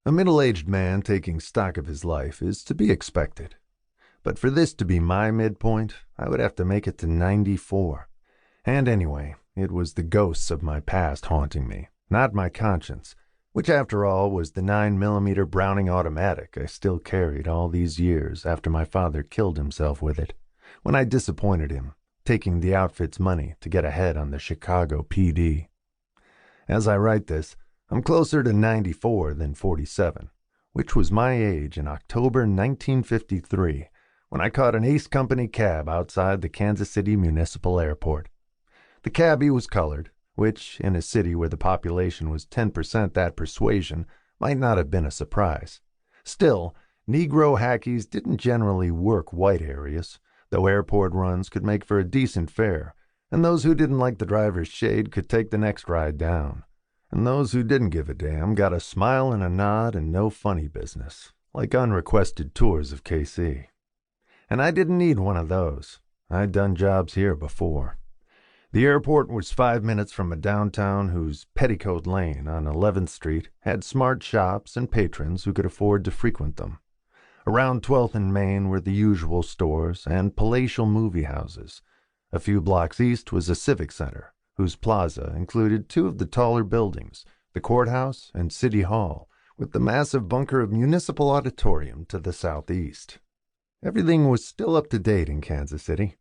A middle-aged man taking stock of his life is to be expected. But for this to be my midpoint, I would have to make it to 94. And anyway, it was the ghosts of my past haunting me, not my conscience, which after all was the 9mm Browning automatic I still carried all these years after my father killed himself with it, when I disappointed him, taking the outfit's money to get ahead on the Chicago PD. As I write this, I'm closer to 94 than 47, which was my age in October 1953, when I caught an Ace Company cab outside the Kansas City Municipal Airport. The cabbie was colored, which, in a city where the population was 10% that persuasion, might not have been a surprise. Still, Negro hackies didn't generally work white areas, though airport runs could make for a decent fare, and those who didn't like the driver's shade could take the next ride down. And those who didn't give a damn got a smile and a nod and no funny business, like unrequested tours of KC. And I didn't need one of those. I'd done jobs here before. The airport was 5 minutes from a downtown whose Petticoat Lane on 11th Street had smart shops and patrons who could afford to frequent them. Around 12th and Main were the usual stores and palatial movie houses. A few blocks east was a civic center, whose plaza included two of the taller buildings, the courthouse and city hall, with the massive bunker of Municipal Auditorium to the southeast. Everything was still up to date in Kansas City.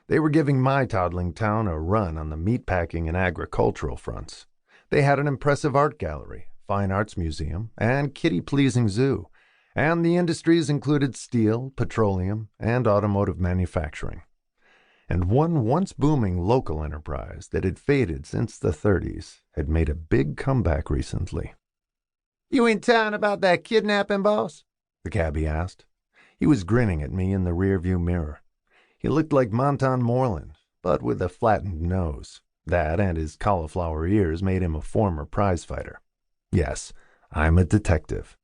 They were giving my toddling town a run on the meatpacking and agricultural fronts. They had an impressive art gallery, fine arts museum, and kitty-pleasing zoo, and the industries included steel, petroleum, and automotive manufacturing. And one once booming local enterprise that had faded since the 30s had made a big comeback recently. "You in town about that kidnapping, boss?" the cabbie asked. He was grinning at me in the rearview mirror. He looked like Monton Moreland, but with a flattened nose. That and his cauliflower ears made him a former prizefighter. Yes, I'm a detective.